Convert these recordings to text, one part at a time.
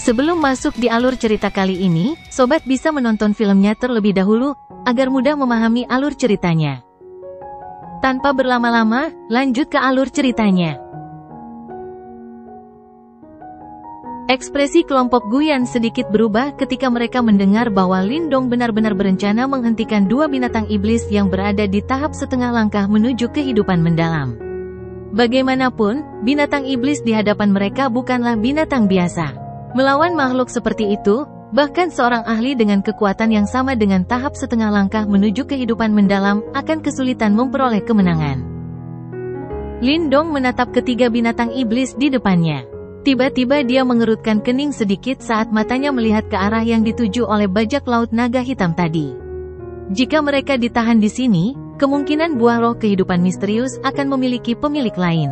Sebelum masuk di alur cerita kali ini, sobat bisa menonton filmnya terlebih dahulu, agar mudah memahami alur ceritanya. Tanpa berlama-lama, lanjut ke alur ceritanya. Ekspresi kelompok Guyan sedikit berubah ketika mereka mendengar bahwa Lindong benar-benar berencana menghentikan dua binatang iblis yang berada di tahap setengah langkah menuju kehidupan mendalam. Bagaimanapun, binatang iblis di hadapan mereka bukanlah binatang biasa. Melawan makhluk seperti itu, bahkan seorang ahli dengan kekuatan yang sama dengan tahap setengah langkah menuju kehidupan mendalam akan kesulitan memperoleh kemenangan. Lindong menatap ketiga binatang iblis di depannya. Tiba-tiba dia mengerutkan kening sedikit saat matanya melihat ke arah yang dituju oleh bajak laut naga hitam tadi. Jika mereka ditahan di sini, kemungkinan buah roh kehidupan misterius akan memiliki pemilik lain.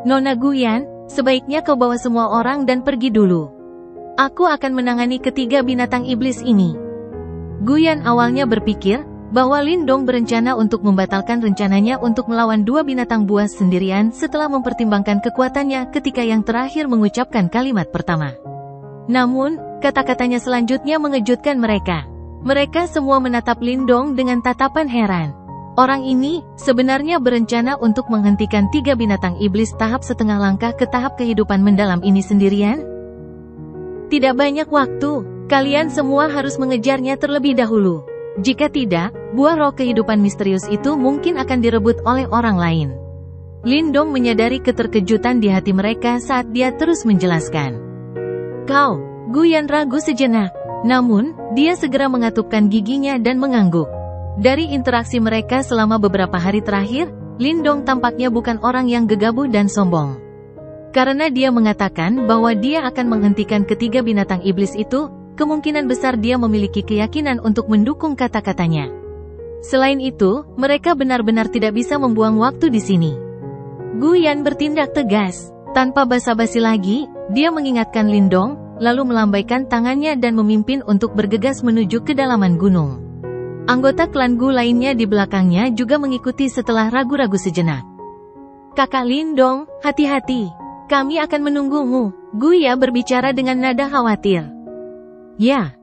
Nona Guyan, sebaiknya kau bawa semua orang dan pergi dulu. Aku akan menangani ketiga binatang iblis ini. Guyan awalnya berpikir bahwa Lindong berencana untuk membatalkan rencananya untuk melawan dua binatang buas sendirian setelah mempertimbangkan kekuatannya ketika yang terakhir mengucapkan kalimat pertama. Namun, kata-katanya selanjutnya mengejutkan mereka. Mereka semua menatap Lindong dengan tatapan heran. Orang ini sebenarnya berencana untuk menghentikan tiga binatang iblis tahap setengah langkah ke tahap kehidupan mendalam ini sendirian? Tidak banyak waktu, kalian semua harus mengejarnya terlebih dahulu. Jika tidak, buah roh kehidupan misterius itu mungkin akan direbut oleh orang lain. Lindong menyadari keterkejutan di hati mereka saat dia terus menjelaskan. Kau, Guyan ragu sejenak. Namun, dia segera mengatupkan giginya dan mengangguk. Dari interaksi mereka selama beberapa hari terakhir, Lindong tampaknya bukan orang yang gegabah dan sombong. Karena dia mengatakan bahwa dia akan menghentikan ketiga binatang iblis itu, kemungkinan besar dia memiliki keyakinan untuk mendukung kata-katanya. Selain itu, mereka benar-benar tidak bisa membuang waktu di sini. Guyan bertindak tegas. Tanpa basa-basi lagi, dia mengingatkan Lindong, lalu melambaikan tangannya dan memimpin untuk bergegas menuju kedalaman gunung. Anggota klan Gu lainnya di belakangnya juga mengikuti setelah ragu-ragu sejenak. Kakak Lindong, hati-hati. Kami akan menunggumu, Guya berbicara dengan nada khawatir. Ya.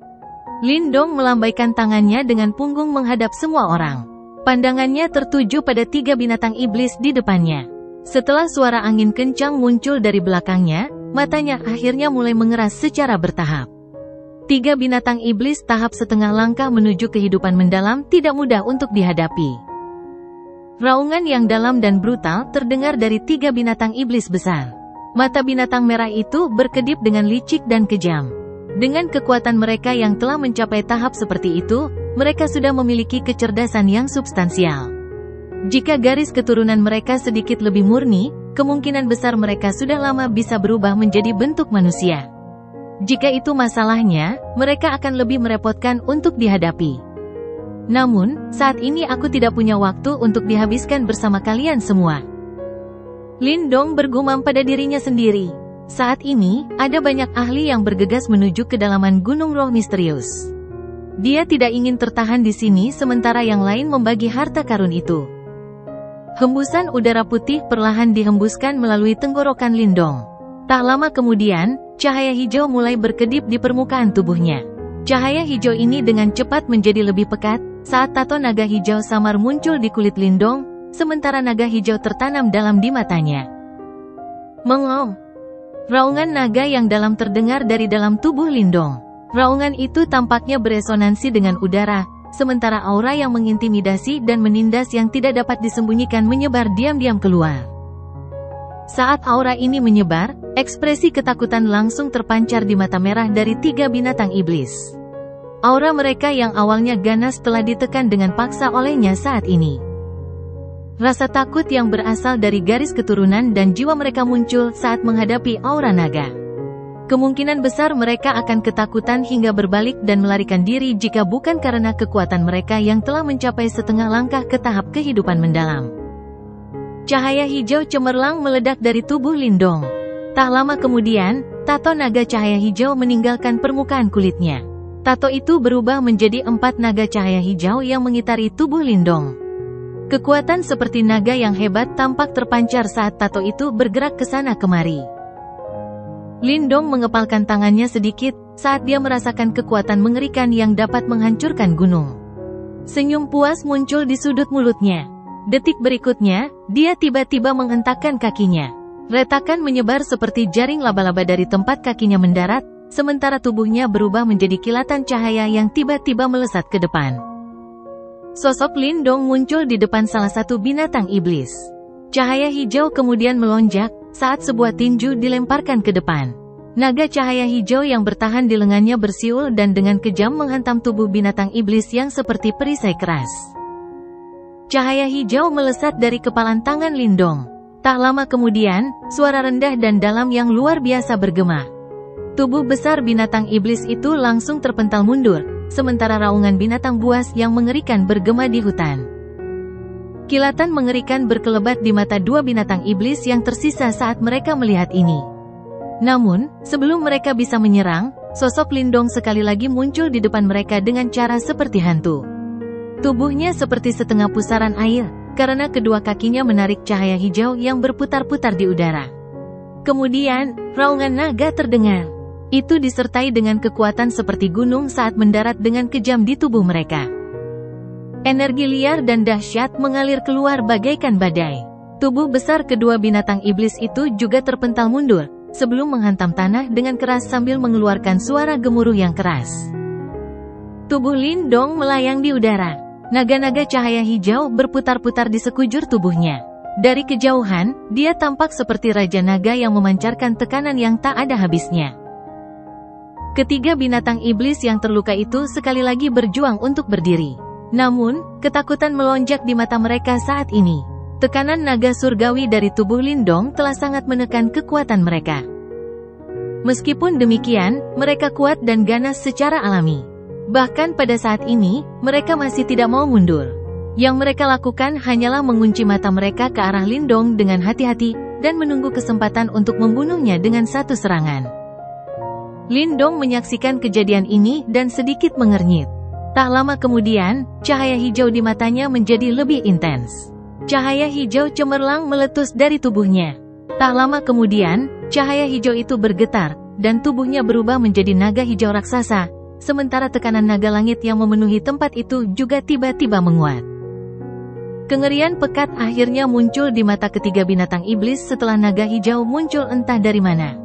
Lindong melambaikan tangannya dengan punggung menghadap semua orang. Pandangannya tertuju pada tiga binatang iblis di depannya. Setelah suara angin kencang muncul dari belakangnya, matanya akhirnya mulai mengeras secara bertahap. Tiga binatang iblis tahap setengah langkah menuju kehidupan mendalam tidak mudah untuk dihadapi. Raungan yang dalam dan brutal terdengar dari tiga binatang iblis besar. Mata binatang merah itu berkedip dengan licik dan kejam. Dengan kekuatan mereka yang telah mencapai tahap seperti itu, mereka sudah memiliki kecerdasan yang substansial. Jika garis keturunan mereka sedikit lebih murni, kemungkinan besar mereka sudah lama bisa berubah menjadi bentuk manusia. Jika itu masalahnya, mereka akan lebih merepotkan untuk dihadapi. Namun, saat ini aku tidak punya waktu untuk dihabiskan bersama kalian semua. Lindong bergumam pada dirinya sendiri. Saat ini, ada banyak ahli yang bergegas menuju kedalaman gunung roh misterius. Dia tidak ingin tertahan di sini sementara yang lain membagi harta karun itu. Hembusan udara putih perlahan dihembuskan melalui tenggorokan Lindong. Tak lama kemudian, cahaya hijau mulai berkedip di permukaan tubuhnya. Cahaya hijau ini dengan cepat menjadi lebih pekat, saat tato naga hijau samar muncul di kulit Lindong, sementara naga hijau tertanam dalam di matanya. Mengom. Raungan naga yang dalam terdengar dari dalam tubuh Lindong. Raungan itu tampaknya beresonansi dengan udara, sementara aura yang mengintimidasi dan menindas yang tidak dapat disembunyikan menyebar diam-diam keluar. Saat aura ini menyebar, ekspresi ketakutan langsung terpancar di mata merah dari tiga binatang iblis. Aura mereka yang awalnya ganas telah ditekan dengan paksa olehnya saat ini. Rasa takut yang berasal dari garis keturunan dan jiwa mereka muncul saat menghadapi aura naga. Kemungkinan besar mereka akan ketakutan hingga berbalik dan melarikan diri jika bukan karena kekuatan mereka yang telah mencapai setengah langkah ke tahap kehidupan mendalam. Cahaya hijau cemerlang meledak dari tubuh Lindong. Tak lama kemudian, tato naga cahaya hijau meninggalkan permukaan kulitnya. Tato itu berubah menjadi 4 naga cahaya hijau yang mengitari tubuh Lindong. Kekuatan seperti naga yang hebat tampak terpancar saat tato itu bergerak ke sana kemari. Lindong mengepalkan tangannya sedikit saat dia merasakan kekuatan mengerikan yang dapat menghancurkan gunung. Senyum puas muncul di sudut mulutnya. Detik berikutnya, dia tiba-tiba menghentakkan kakinya. Retakan menyebar seperti jaring laba-laba dari tempat kakinya mendarat, sementara tubuhnya berubah menjadi kilatan cahaya yang tiba-tiba melesat ke depan. Sosok Lindong muncul di depan salah satu binatang iblis. Cahaya hijau kemudian melonjak saat sebuah tinju dilemparkan ke depan. Naga cahaya hijau yang bertahan di lengannya bersiul dan dengan kejam menghantam tubuh binatang iblis yang seperti perisai keras. Cahaya hijau melesat dari kepalan tangan Lindong. Tak lama kemudian, suara rendah dan dalam yang luar biasa bergema. Tubuh besar binatang iblis itu langsung terpental mundur, sementara raungan binatang buas yang mengerikan bergema di hutan. Kilatan mengerikan berkelebat di mata dua binatang iblis yang tersisa saat mereka melihat ini. Namun, sebelum mereka bisa menyerang, sosok Lindong sekali lagi muncul di depan mereka dengan cara seperti hantu. Tubuhnya seperti setengah pusaran air, karena kedua kakinya menarik cahaya hijau yang berputar-putar di udara. Kemudian, raungan naga terdengar. Itu disertai dengan kekuatan seperti gunung saat mendarat dengan kejam di tubuh mereka. Energi liar dan dahsyat mengalir keluar bagaikan badai. Tubuh besar kedua binatang iblis itu juga terpental mundur, sebelum menghantam tanah dengan keras sambil mengeluarkan suara gemuruh yang keras. Tubuh Lindong melayang di udara. Naga-naga cahaya hijau berputar-putar di sekujur tubuhnya. Dari kejauhan, dia tampak seperti Raja Naga yang memancarkan tekanan yang tak ada habisnya. Ketiga binatang iblis yang terluka itu sekali lagi berjuang untuk berdiri. Namun, ketakutan melonjak di mata mereka saat ini. Tekanan naga surgawi dari tubuh Lindong telah sangat menekan kekuatan mereka. Meskipun demikian, mereka kuat dan ganas secara alami. Bahkan pada saat ini, mereka masih tidak mau mundur. Yang mereka lakukan hanyalah mengunci mata mereka ke arah Lindong dengan hati-hati, dan menunggu kesempatan untuk membunuhnya dengan satu serangan. Lindong menyaksikan kejadian ini dan sedikit mengernyit. Tak lama kemudian, cahaya hijau di matanya menjadi lebih intens. Cahaya hijau cemerlang meletus dari tubuhnya. Tak lama kemudian, cahaya hijau itu bergetar, dan tubuhnya berubah menjadi naga hijau raksasa, sementara tekanan naga langit yang memenuhi tempat itu juga tiba-tiba menguat. Kengerian pekat akhirnya muncul di mata ketiga binatang iblis setelah naga hijau muncul entah dari mana.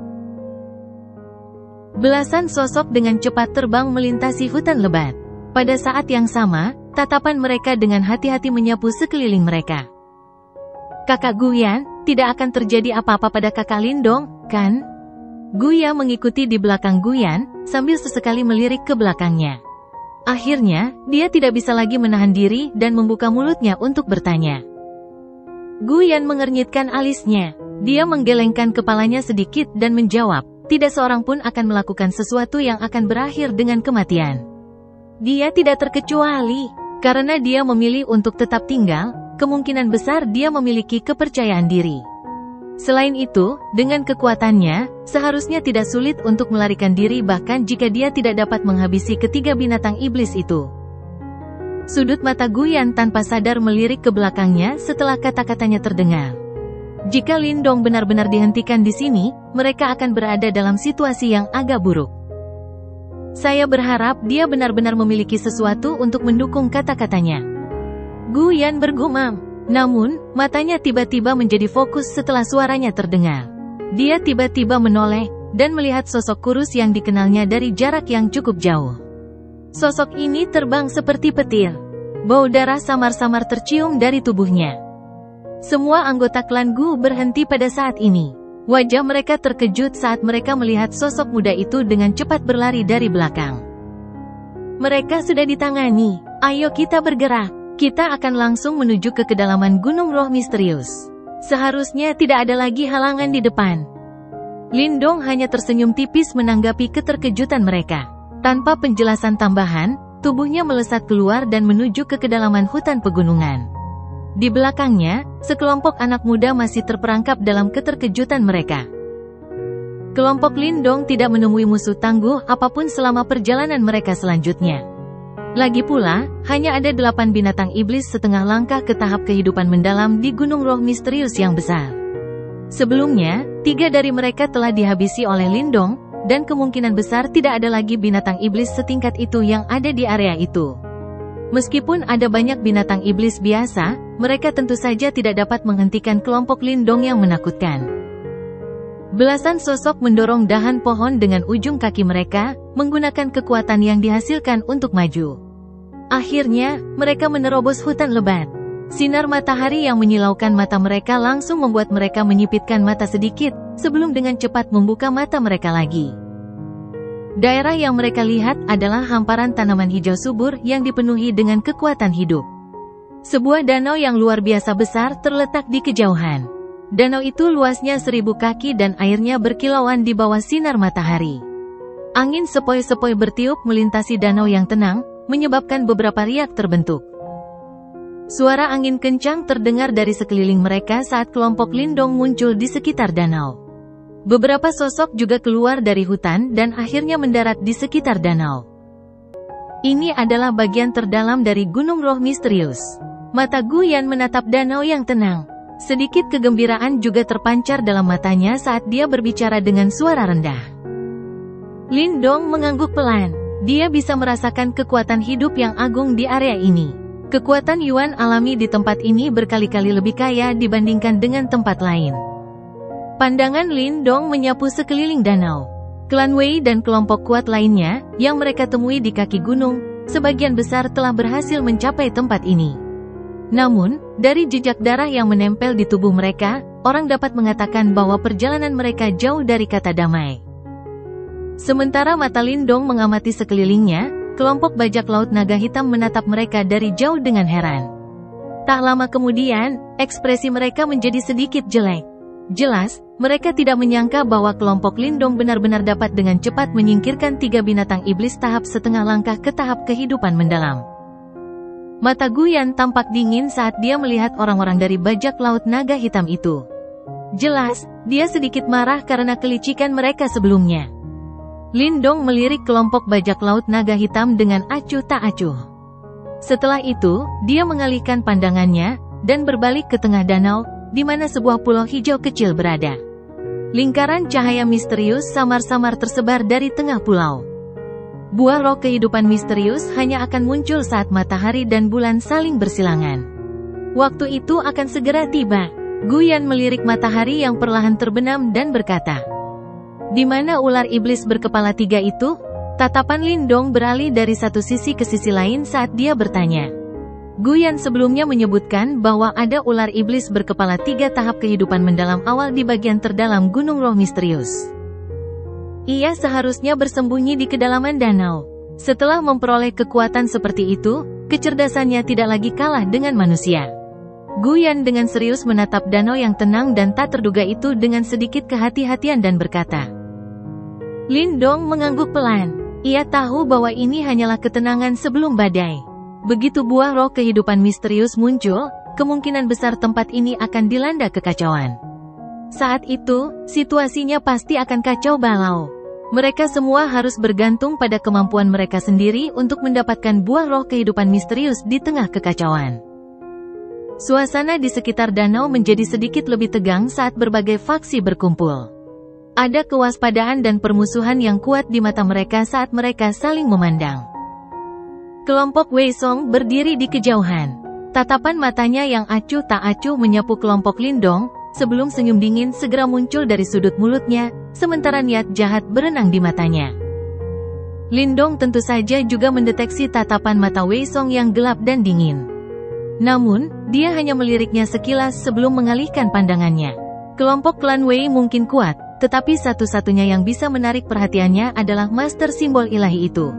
Belasan sosok dengan cepat terbang melintasi hutan lebat. Pada saat yang sama, tatapan mereka dengan hati-hati menyapu sekeliling mereka. "Kakak Guyan, tidak akan terjadi apa-apa pada kakak Lindong, kan?" Guya mengikuti di belakang Guyan, sambil sesekali melirik ke belakangnya. Akhirnya, dia tidak bisa lagi menahan diri dan membuka mulutnya untuk bertanya. Guyan mengernyitkan alisnya. Dia menggelengkan kepalanya sedikit dan menjawab, tidak seorang pun akan melakukan sesuatu yang akan berakhir dengan kematian. Dia tidak terkecuali, karena dia memilih untuk tetap tinggal, kemungkinan besar dia memiliki kepercayaan diri. Selain itu, dengan kekuatannya, seharusnya tidak sulit untuk melarikan diri bahkan jika dia tidak dapat menghabisi ketiga binatang iblis itu. Sudut mata Guyan tanpa sadar melirik ke belakangnya setelah kata-katanya terdengar. Jika Lindong benar-benar dihentikan di sini, mereka akan berada dalam situasi yang agak buruk. Saya berharap dia benar-benar memiliki sesuatu untuk mendukung kata-katanya. Guyan bergumam. Namun, matanya tiba-tiba menjadi fokus setelah suaranya terdengar. Dia tiba-tiba menoleh, dan melihat sosok kurus yang dikenalnya dari jarak yang cukup jauh. Sosok ini terbang seperti petir. Bau darah samar-samar tercium dari tubuhnya. Semua anggota klan Gu berhenti pada saat ini. Wajah mereka terkejut saat mereka melihat sosok muda itu dengan cepat berlari dari belakang. Mereka sudah ditangani. Ayo kita bergerak. Kita akan langsung menuju ke kedalaman Gunung Roh Misterius. Seharusnya tidak ada lagi halangan di depan. Lindong hanya tersenyum tipis menanggapi keterkejutan mereka. Tanpa penjelasan tambahan, tubuhnya melesat keluar dan menuju ke kedalaman hutan pegunungan. Di belakangnya, sekelompok anak muda masih terperangkap dalam keterkejutan mereka. Kelompok Lindong tidak menemui musuh tangguh apapun selama perjalanan mereka selanjutnya. Lagi pula, hanya ada 8 binatang iblis setengah langkah ke tahap kehidupan mendalam di Gunung Roh Misterius yang besar. Sebelumnya, 3 dari mereka telah dihabisi oleh Lindong, dan kemungkinan besar tidak ada lagi binatang iblis setingkat itu yang ada di area itu. Meskipun ada banyak binatang iblis biasa, mereka tentu saja tidak dapat menghentikan kelompok Lindong yang menakutkan. Belasan sosok mendorong dahan pohon dengan ujung kaki mereka, menggunakan kekuatan yang dihasilkan untuk maju. Akhirnya, mereka menerobos hutan lebat. Sinar matahari yang menyilaukan mata mereka langsung membuat mereka menyipitkan mata sedikit, sebelum dengan cepat membuka mata mereka lagi. Daerah yang mereka lihat adalah hamparan tanaman hijau subur yang dipenuhi dengan kekuatan hidup. Sebuah danau yang luar biasa besar terletak di kejauhan. Danau itu luasnya 1000 kaki dan airnya berkilauan di bawah sinar matahari. Angin sepoi-sepoi bertiup melintasi danau yang tenang, menyebabkan beberapa riak terbentuk. Suara angin kencang terdengar dari sekeliling mereka saat kelompok Lindong muncul di sekitar danau. Beberapa sosok juga keluar dari hutan dan akhirnya mendarat di sekitar danau. Ini adalah bagian terdalam dari Gunung Roh Misterius. Mata Guyan menatap danau yang tenang. Sedikit kegembiraan juga terpancar dalam matanya saat dia berbicara dengan suara rendah. Lindong mengangguk pelan. Dia bisa merasakan kekuatan hidup yang agung di area ini. Kekuatan Yuan alami di tempat ini berkali-kali lebih kaya dibandingkan dengan tempat lain. Pandangan Lindong menyapu sekeliling danau. Klan Wei dan kelompok kuat lainnya, yang mereka temui di kaki gunung, sebagian besar telah berhasil mencapai tempat ini. Namun, dari jejak darah yang menempel di tubuh mereka, orang dapat mengatakan bahwa perjalanan mereka jauh dari kata damai. Sementara mata Lindong mengamati sekelilingnya, kelompok bajak laut naga hitam menatap mereka dari jauh dengan heran. Tak lama kemudian, ekspresi mereka menjadi sedikit jelek. Jelas, mereka tidak menyangka bahwa kelompok Lindong benar-benar dapat dengan cepat menyingkirkan 3 binatang iblis tahap setengah langkah ke tahap kehidupan mendalam. Mata Guyan tampak dingin saat dia melihat orang-orang dari bajak laut naga hitam itu. Jelas, dia sedikit marah karena kelicikan mereka sebelumnya. Lindong melirik kelompok bajak laut naga hitam dengan acuh tak acuh. Setelah itu, dia mengalihkan pandangannya, dan berbalik ke tengah danau, di mana sebuah pulau hijau kecil berada. Lingkaran cahaya misterius samar-samar tersebar dari tengah pulau. Buah roh kehidupan misterius hanya akan muncul saat matahari dan bulan saling bersilangan. Waktu itu akan segera tiba. Guyan melirik matahari yang perlahan terbenam dan berkata, "Di mana ular iblis berkepala 3 itu?" Tatapan Lindong beralih dari satu sisi ke sisi lain saat dia bertanya. Guyan sebelumnya menyebutkan bahwa ada ular iblis berkepala 3 tahap kehidupan mendalam awal di bagian terdalam Gunung Roh Misterius. Ia seharusnya bersembunyi di kedalaman danau. Setelah memperoleh kekuatan seperti itu, kecerdasannya tidak lagi kalah dengan manusia. Guyan dengan serius menatap danau yang tenang dan tak terduga itu dengan sedikit kehati-hatian dan berkata, Lindong mengangguk pelan. Ia tahu bahwa ini hanyalah ketenangan sebelum badai. Begitu buah roh kehidupan misterius muncul, kemungkinan besar tempat ini akan dilanda kekacauan. Saat itu, situasinya pasti akan kacau balau. Mereka semua harus bergantung pada kemampuan mereka sendiri untuk mendapatkan buah roh kehidupan misterius di tengah kekacauan. Suasana di sekitar danau menjadi sedikit lebih tegang saat berbagai faksi berkumpul. Ada kewaspadaan dan permusuhan yang kuat di mata mereka saat mereka saling memandang. Kelompok Wei Song berdiri di kejauhan. Tatapan matanya yang acuh tak acuh menyapu kelompok Lindong, sebelum senyum dingin segera muncul dari sudut mulutnya, sementara niat jahat berenang di matanya. Lindong tentu saja juga mendeteksi tatapan mata Wei Song yang gelap dan dingin. Namun, dia hanya meliriknya sekilas sebelum mengalihkan pandangannya. Kelompok klan Wei mungkin kuat, tetapi satu-satunya yang bisa menarik perhatiannya adalah master simbol ilahi itu.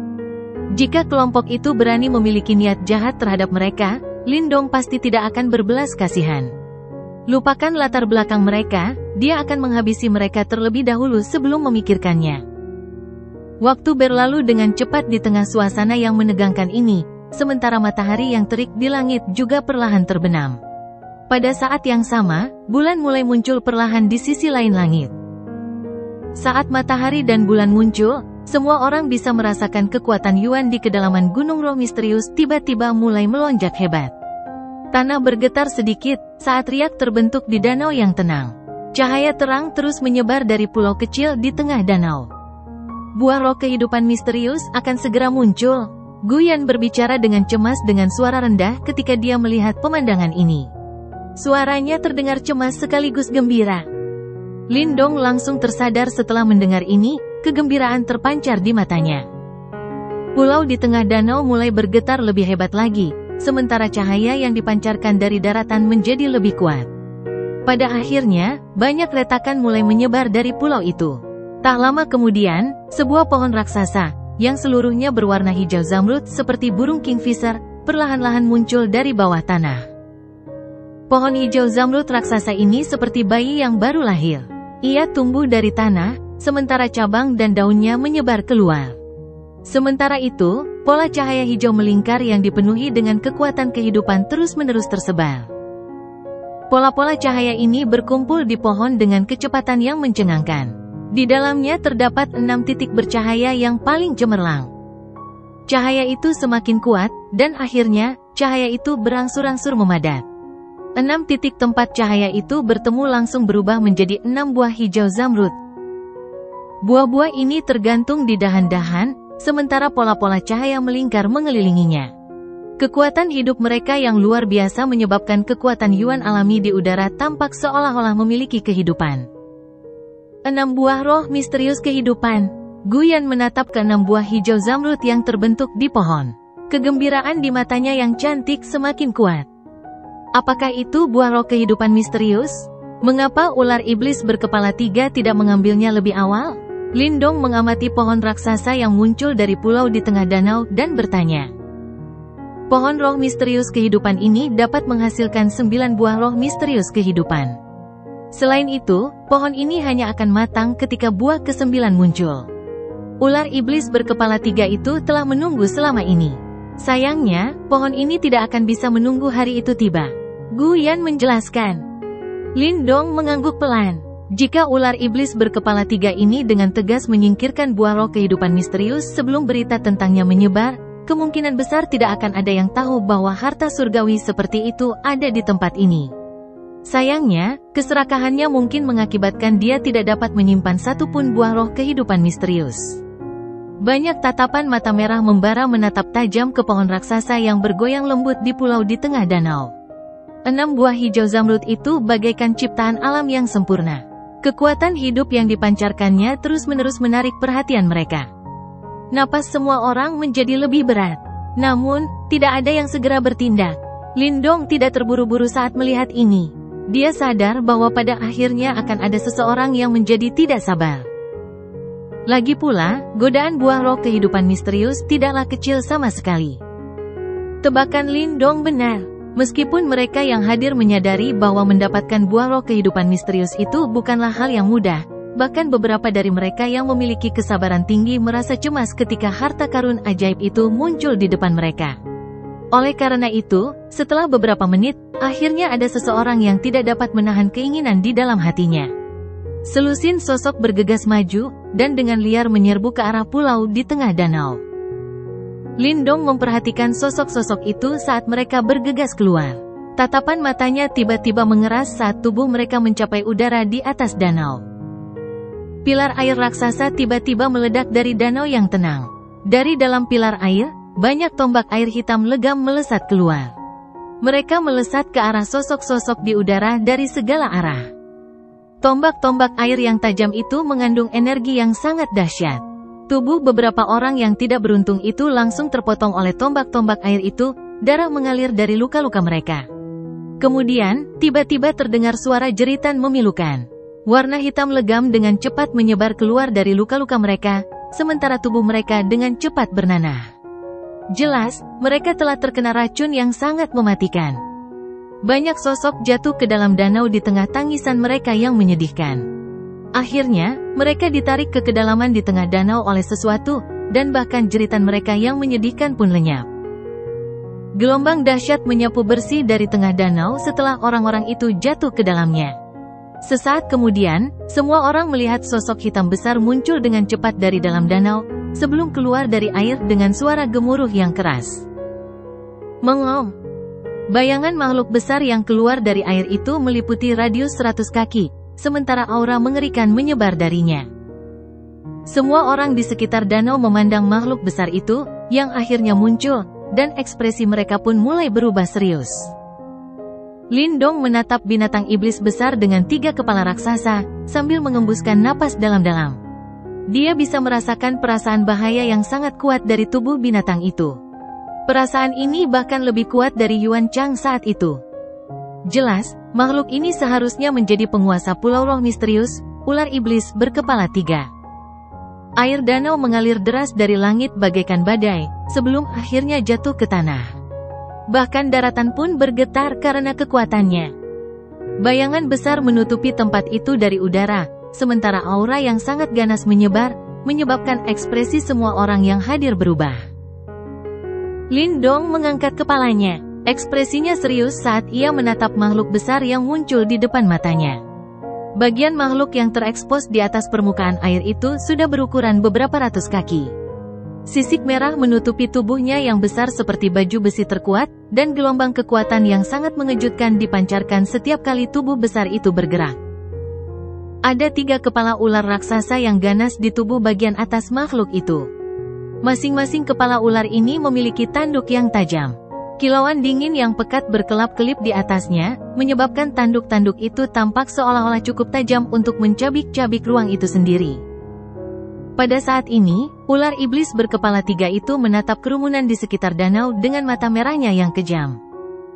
Jika kelompok itu berani memiliki niat jahat terhadap mereka, Lindong pasti tidak akan berbelas kasihan. Lupakan latar belakang mereka, dia akan menghabisi mereka terlebih dahulu sebelum memikirkannya. Waktu berlalu dengan cepat di tengah suasana yang menegangkan ini, sementara matahari yang terik di langit juga perlahan terbenam. Pada saat yang sama, bulan mulai muncul perlahan di sisi lain langit. Saat matahari dan bulan muncul, semua orang bisa merasakan kekuatan Yuan di kedalaman Gunung Roh Misterius tiba-tiba mulai melonjak hebat. Tanah bergetar sedikit, saat riak terbentuk di danau yang tenang. Cahaya terang terus menyebar dari pulau kecil di tengah danau. Buah roh kehidupan misterius akan segera muncul. Guyan berbicara dengan cemas dengan suara rendah ketika dia melihat pemandangan ini. Suaranya terdengar cemas sekaligus gembira. Lindong langsung tersadar setelah mendengar ini, kegembiraan terpancar di matanya. Pulau di tengah danau mulai bergetar lebih hebat lagi, sementara cahaya yang dipancarkan dari daratan menjadi lebih kuat. Pada akhirnya, banyak retakan mulai menyebar dari pulau itu. Tak lama kemudian, sebuah pohon raksasa, yang seluruhnya berwarna hijau zamrud seperti burung kingfisher, perlahan-lahan muncul dari bawah tanah. Pohon hijau zamrud raksasa ini seperti bayi yang baru lahir. Ia tumbuh dari tanah, sementara cabang dan daunnya menyebar keluar. Sementara itu, pola cahaya hijau melingkar yang dipenuhi dengan kekuatan kehidupan terus-menerus tersebar. Pola-pola cahaya ini berkumpul di pohon dengan kecepatan yang mencengangkan. Di dalamnya terdapat 6 titik bercahaya yang paling cemerlang. Cahaya itu semakin kuat, dan akhirnya, cahaya itu berangsur-angsur memadat. 6 titik tempat cahaya itu bertemu langsung berubah menjadi 6 buah hijau zamrud. Buah-buah ini tergantung di dahan-dahan, sementara pola-pola cahaya melingkar mengelilinginya. Kekuatan hidup mereka yang luar biasa menyebabkan kekuatan Yuan alami di udara tampak seolah-olah memiliki kehidupan. 6 buah roh misterius kehidupan. Guyan menatap ke 6 buah hijau zamrud yang terbentuk di pohon. Kegembiraan di matanya yang cantik semakin kuat. Apakah itu buah roh kehidupan misterius? Mengapa ular iblis berkepala 3 tidak mengambilnya lebih awal? Lindong mengamati pohon raksasa yang muncul dari pulau di tengah danau dan bertanya. Pohon roh misterius kehidupan ini dapat menghasilkan 9 buah roh misterius kehidupan. Selain itu, pohon ini hanya akan matang ketika buah ke-9 muncul. Ular iblis berkepala 3 itu telah menunggu selama ini. Sayangnya, pohon ini tidak akan bisa menunggu hari itu tiba. Guyan menjelaskan. Lindong mengangguk pelan. Jika ular iblis berkepala 3 ini dengan tegas menyingkirkan buah roh kehidupan misterius sebelum berita tentangnya menyebar, kemungkinan besar tidak akan ada yang tahu bahwa harta surgawi seperti itu ada di tempat ini. Sayangnya, keserakahannya mungkin mengakibatkan dia tidak dapat menyimpan satupun buah roh kehidupan misterius. Banyak tatapan mata merah membara menatap tajam ke pohon raksasa yang bergoyang lembut di pulau di tengah danau. 6 buah hijau zamrud itu bagaikan ciptaan alam yang sempurna. Kekuatan hidup yang dipancarkannya terus-menerus menarik perhatian mereka. Napas semua orang menjadi lebih berat. Namun, tidak ada yang segera bertindak. Lindong tidak terburu-buru saat melihat ini. Dia sadar bahwa pada akhirnya akan ada seseorang yang menjadi tidak sabar. Lagi pula, godaan buah roh kehidupan misterius tidaklah kecil sama sekali. Tebakan Lindong benar. Meskipun mereka yang hadir menyadari bahwa mendapatkan buah roh kehidupan misterius itu bukanlah hal yang mudah, bahkan beberapa dari mereka yang memiliki kesabaran tinggi merasa cemas ketika harta karun ajaib itu muncul di depan mereka. Oleh karena itu, setelah beberapa menit, akhirnya ada seseorang yang tidak dapat menahan keinginan di dalam hatinya. Selusin sosok bergegas maju, dan dengan liar menyerbu ke arah pulau di tengah danau. Lindong memperhatikan sosok-sosok itu saat mereka bergegas keluar. Tatapan matanya tiba-tiba mengeras saat tubuh mereka mencapai udara di atas danau. Pilar air raksasa tiba-tiba meledak dari danau yang tenang. Dari dalam pilar air, banyak tombak air hitam legam melesat keluar. Mereka melesat ke arah sosok-sosok di udara dari segala arah. Tombak-tombak air yang tajam itu mengandung energi yang sangat dahsyat. Tubuh beberapa orang yang tidak beruntung itu langsung terpotong oleh tombak-tombak air itu, darah mengalir dari luka-luka mereka. Kemudian, tiba-tiba terdengar suara jeritan memilukan. Warna hitam legam dengan cepat menyebar keluar dari luka-luka mereka, sementara tubuh mereka dengan cepat bernanah. Jelas, mereka telah terkena racun yang sangat mematikan. Banyak sosok jatuh ke dalam danau di tengah tangisan mereka yang menyedihkan. Akhirnya, mereka ditarik ke kedalaman di tengah danau oleh sesuatu, dan bahkan jeritan mereka yang menyedihkan pun lenyap. Gelombang dahsyat menyapu bersih dari tengah danau setelah orang-orang itu jatuh ke dalamnya. Sesaat kemudian, semua orang melihat sosok hitam besar muncul dengan cepat dari dalam danau, sebelum keluar dari air dengan suara gemuruh yang keras. Mengom. Bayangan makhluk besar yang keluar dari air itu meliputi radius 100 kaki, sementara aura mengerikan menyebar darinya. Semua orang di sekitar danau memandang makhluk besar itu, yang akhirnya muncul, dan ekspresi mereka pun mulai berubah serius. Lindong menatap binatang iblis besar dengan 3 kepala raksasa, sambil mengembuskan napas dalam-dalam. Dia bisa merasakan perasaan bahaya yang sangat kuat dari tubuh binatang itu. Perasaan ini bahkan lebih kuat dari Yuan Chang saat itu. Jelas, makhluk ini seharusnya menjadi penguasa Pulau Roh Misterius, ular iblis berkepala 3. Air danau mengalir deras dari langit bagaikan badai, sebelum akhirnya jatuh ke tanah. Bahkan daratan pun bergetar karena kekuatannya. Bayangan besar menutupi tempat itu dari udara, sementara aura yang sangat ganas menyebar, menyebabkan ekspresi semua orang yang hadir berubah. Lindong mengangkat kepalanya. Ekspresinya serius saat ia menatap makhluk besar yang muncul di depan matanya. Bagian makhluk yang terekspos di atas permukaan air itu sudah berukuran beberapa ratus kaki. Sisik merah menutupi tubuhnya yang besar seperti baju besi terkuat, dan gelombang kekuatan yang sangat mengejutkan dipancarkan setiap kali tubuh besar itu bergerak. Ada 3 kepala ular raksasa yang ganas di tubuh bagian atas makhluk itu. Masing-masing kepala ular ini memiliki tanduk yang tajam. Kilauan dingin yang pekat berkelap-kelip di atasnya, menyebabkan tanduk-tanduk itu tampak seolah-olah cukup tajam untuk mencabik-cabik ruang itu sendiri. Pada saat ini, ular iblis berkepala 3 itu menatap kerumunan di sekitar danau dengan mata merahnya yang kejam.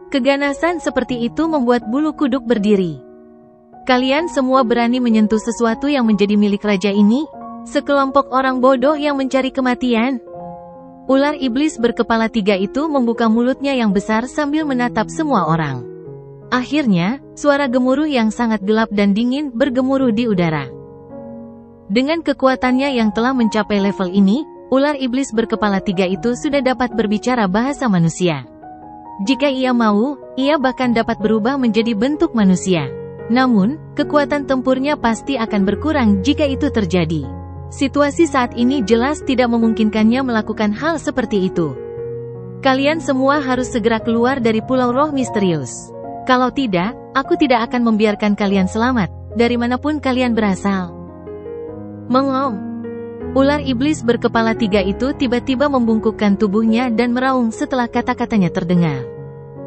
Keganasan seperti itu membuat bulu kuduk berdiri. Kalian semua berani menyentuh sesuatu yang menjadi milik raja ini? Sekelompok orang bodoh yang mencari kematian? Ular iblis berkepala 3 itu membuka mulutnya yang besar sambil menatap semua orang. Akhirnya, suara gemuruh yang sangat gelap dan dingin bergemuruh di udara. Dengan kekuatannya yang telah mencapai level ini, ular iblis berkepala 3 itu sudah dapat berbicara bahasa manusia. Jika ia mau, ia bahkan dapat berubah menjadi bentuk manusia. Namun, kekuatan tempurnya pasti akan berkurang jika itu terjadi. Situasi saat ini jelas tidak memungkinkannya melakukan hal seperti itu. Kalian semua harus segera keluar dari Pulau Roh Misterius. Kalau tidak, aku tidak akan membiarkan kalian selamat, dari manapun kalian berasal. Mengong. Ular iblis berkepala 3 itu tiba-tiba membungkukkan tubuhnya dan meraung setelah kata-katanya terdengar.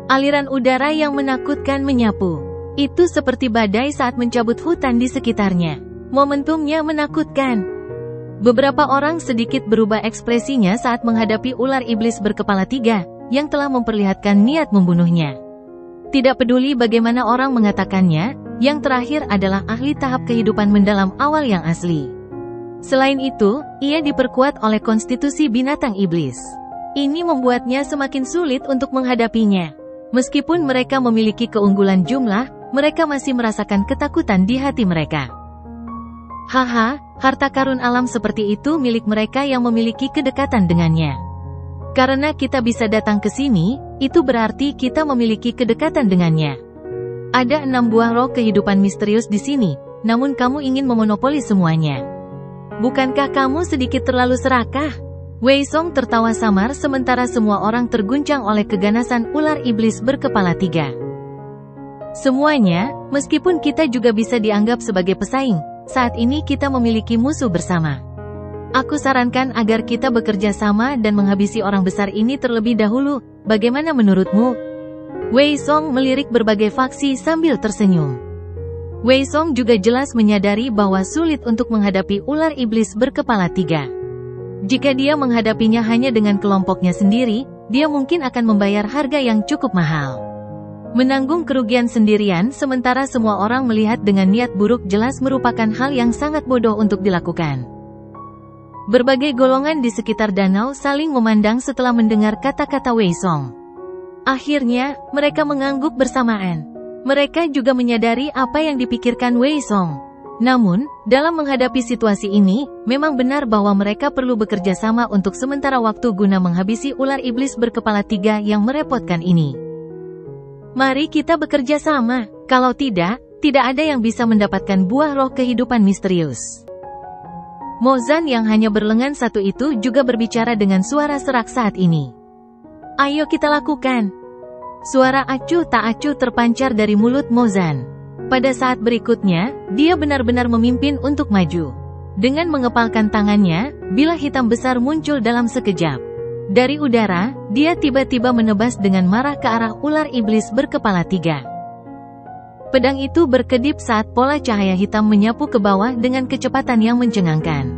Aliran udara yang menakutkan menyapu. Itu seperti badai saat mencabut hutan di sekitarnya. Momentumnya menakutkan. Beberapa orang sedikit berubah ekspresinya saat menghadapi ular iblis berkepala 3, yang telah memperlihatkan niat membunuhnya. Tidak peduli bagaimana orang mengatakannya, yang terakhir adalah ahli tahap kehidupan mendalam awal yang asli. Selain itu, ia diperkuat oleh konstitusi binatang iblis. Ini membuatnya semakin sulit untuk menghadapinya. Meskipun mereka memiliki keunggulan jumlah, mereka masih merasakan ketakutan di hati mereka. Haha, harta karun alam seperti itu milik mereka yang memiliki kedekatan dengannya. Karena kita bisa datang ke sini, itu berarti kita memiliki kedekatan dengannya. Ada 6 buah roh kehidupan misterius di sini, namun kamu ingin memonopoli semuanya. Bukankah kamu sedikit terlalu serakah? Wei Song tertawa samar sementara semua orang terguncang oleh keganasan ular iblis berkepala 3. Semuanya, meskipun kita juga bisa dianggap sebagai pesaing, saat ini kita memiliki musuh bersama. Aku sarankan agar kita bekerja sama dan menghabisi orang besar ini terlebih dahulu, bagaimana menurutmu? Wei Song melirik berbagai faksi sambil tersenyum. Wei Song juga jelas menyadari bahwa sulit untuk menghadapi ular iblis berkepala 3. Jika dia menghadapinya hanya dengan kelompoknya sendiri, dia mungkin akan membayar harga yang cukup mahal. Menanggung kerugian sendirian sementara semua orang melihat dengan niat buruk jelas merupakan hal yang sangat bodoh untuk dilakukan. Berbagai golongan di sekitar danau saling memandang setelah mendengar kata-kata Wei Song. Akhirnya, mereka mengangguk bersamaan. Mereka juga menyadari apa yang dipikirkan Wei Song. Namun, dalam menghadapi situasi ini, memang benar bahwa mereka perlu bekerja sama untuk sementara waktu guna menghabisi ular iblis berkepala 3 yang merepotkan ini. Mari kita bekerja sama, kalau tidak ada yang bisa mendapatkan buah roh kehidupan misterius. Mozan yang hanya berlengan satu itu juga berbicara dengan suara serak saat ini. Ayo kita lakukan. Suara acuh tak acuh terpancar dari mulut Mozan. Pada saat berikutnya, dia benar-benar memimpin untuk maju. Dengan mengepalkan tangannya, bilah hitam besar muncul dalam sekejap. Dari udara, dia tiba-tiba menebas dengan marah ke arah ular iblis berkepala 3. Pedang itu berkedip saat pola cahaya hitam menyapu ke bawah dengan kecepatan yang mencengangkan.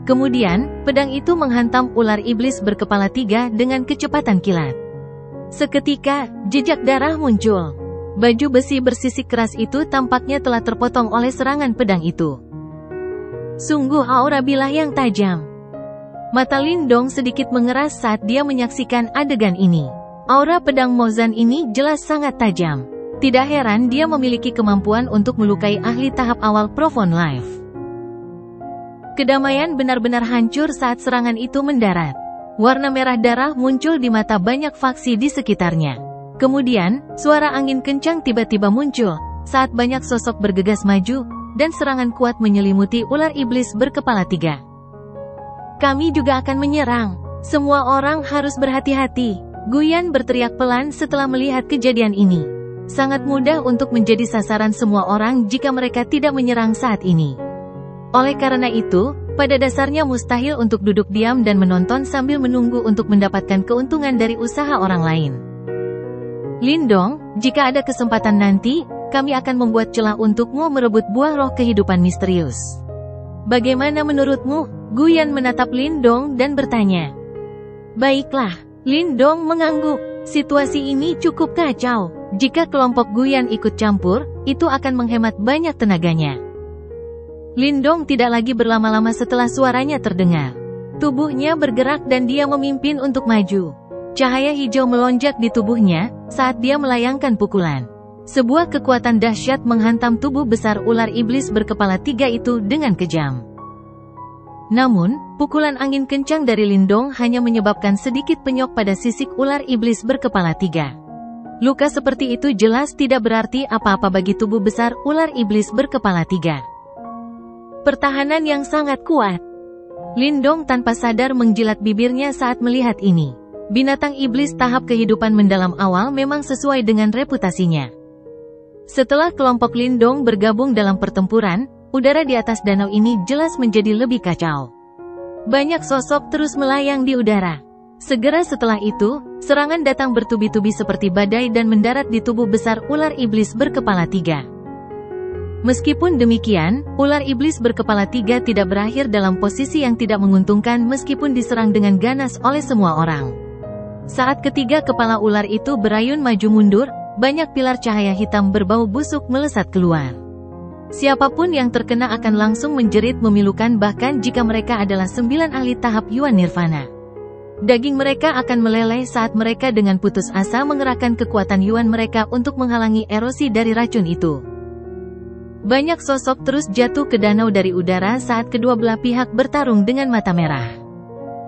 Kemudian, pedang itu menghantam ular iblis berkepala 3 dengan kecepatan kilat. Seketika, jejak darah muncul. Baju besi bersisik keras itu tampaknya telah terpotong oleh serangan pedang itu. Sungguh aura bilah yang tajam. Mata Lindong sedikit mengeras saat dia menyaksikan adegan ini. Aura pedang Mozan ini jelas sangat tajam. Tidak heran dia memiliki kemampuan untuk melukai ahli tahap awal Profound Life. Kedamaian benar-benar hancur saat serangan itu mendarat. Warna merah darah muncul di mata banyak faksi di sekitarnya. Kemudian, suara angin kencang tiba-tiba muncul, saat banyak sosok bergegas maju, dan serangan kuat menyelimuti ular iblis berkepala 3. Kami juga akan menyerang. Semua orang harus berhati-hati. Guyan berteriak pelan setelah melihat kejadian ini. Sangat mudah untuk menjadi sasaran semua orang jika mereka tidak menyerang saat ini. Oleh karena itu, pada dasarnya mustahil untuk duduk diam dan menonton sambil menunggu untuk mendapatkan keuntungan dari usaha orang lain. Lindong, jika ada kesempatan nanti, kami akan membuat celah untukmu merebut buah roh kehidupan misterius. Bagaimana menurutmu? Guyan menatap Lindong dan bertanya. Baiklah, Lindong mengangguk. Situasi ini cukup kacau. Jika kelompok Guyan ikut campur, itu akan menghemat banyak tenaganya. Lindong tidak lagi berlama-lama setelah suaranya terdengar. Tubuhnya bergerak dan dia memimpin untuk maju. Cahaya hijau melonjak di tubuhnya saat dia melayangkan pukulan. Sebuah kekuatan dahsyat menghantam tubuh besar ular iblis berkepala 3 itu dengan kejam. Namun, pukulan angin kencang dari Lindong hanya menyebabkan sedikit penyok pada sisik ular iblis berkepala 3. Luka seperti itu jelas tidak berarti apa-apa bagi tubuh besar ular iblis berkepala 3. Pertahanan yang sangat kuat. Lindong tanpa sadar menjilat bibirnya saat melihat ini. Binatang iblis tahap kehidupan mendalam awal memang sesuai dengan reputasinya. Setelah kelompok Lindong bergabung dalam pertempuran, udara di atas danau ini jelas menjadi lebih kacau. Banyak sosok terus melayang di udara. Segera setelah itu, serangan datang bertubi-tubi seperti badai dan mendarat di tubuh besar ular iblis berkepala 3. Meskipun demikian, ular iblis berkepala 3 tidak berakhir dalam posisi yang tidak menguntungkan meskipun diserang dengan ganas oleh semua orang. Saat ketiga kepala ular itu berayun maju mundur, banyak pilar cahaya hitam berbau busuk melesat keluar. Siapapun yang terkena akan langsung menjerit memilukan bahkan jika mereka adalah 9 ahli tahap Yuan Nirvana. Daging mereka akan meleleh saat mereka dengan putus asa mengerahkan kekuatan Yuan mereka untuk menghalangi erosi dari racun itu. Banyak sosok terus jatuh ke danau dari udara saat kedua belah pihak bertarung dengan mata merah.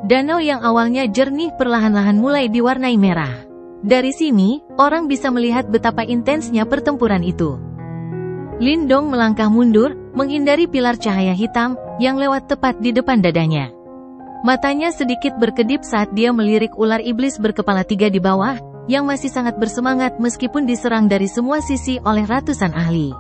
Danau yang awalnya jernih perlahan-lahan mulai diwarnai merah. Dari sini, orang bisa melihat betapa intensnya pertempuran itu. Lindong melangkah mundur, menghindari pilar cahaya hitam, yang lewat tepat di depan dadanya. Matanya sedikit berkedip saat dia melirik ular iblis berkepala 3 di bawah, yang masih sangat bersemangat meskipun diserang dari semua sisi oleh ratusan ahli.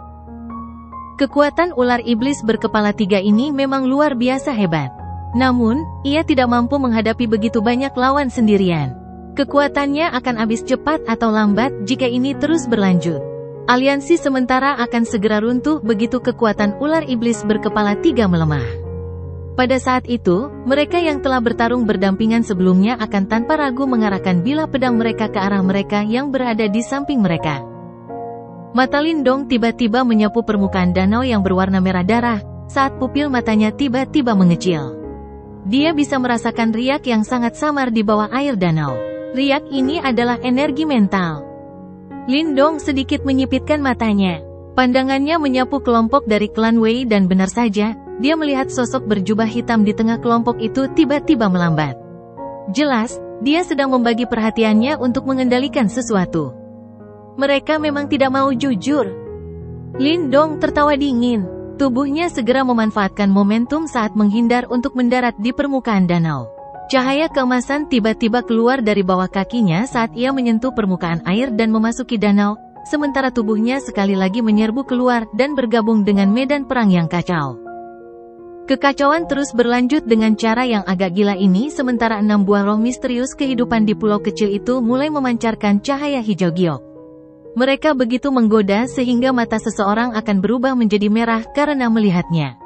Kekuatan ular iblis berkepala 3 ini memang luar biasa hebat. Namun, ia tidak mampu menghadapi begitu banyak lawan sendirian. Kekuatannya akan habis cepat atau lambat jika ini terus berlanjut. Aliansi sementara akan segera runtuh begitu kekuatan ular iblis berkepala 3 melemah. Pada saat itu, mereka yang telah bertarung berdampingan sebelumnya akan tanpa ragu mengarahkan bilah pedang mereka ke arah mereka yang berada di samping mereka. Mata Lindong tiba-tiba menyapu permukaan danau yang berwarna merah darah, saat pupil matanya tiba-tiba mengecil. Dia bisa merasakan riak yang sangat samar di bawah air danau. Riak ini adalah energi mental. Lindong sedikit menyipitkan matanya. Pandangannya menyapu kelompok dari klan Wei dan benar saja, dia melihat sosok berjubah hitam di tengah kelompok itu tiba-tiba melambat. Jelas, dia sedang membagi perhatiannya untuk mengendalikan sesuatu. Mereka memang tidak mau jujur. Lindong tertawa dingin. Tubuhnya segera memanfaatkan momentum saat menghindar untuk mendarat di permukaan danau. Cahaya keemasan tiba-tiba keluar dari bawah kakinya saat ia menyentuh permukaan air dan memasuki danau, sementara tubuhnya sekali lagi menyerbu keluar dan bergabung dengan medan perang yang kacau. Kekacauan terus berlanjut dengan cara yang agak gila ini sementara 6 buah roh misterius kehidupan di pulau kecil itu mulai memancarkan cahaya hijau giok. Mereka begitu menggoda sehingga mata seseorang akan berubah menjadi merah karena melihatnya.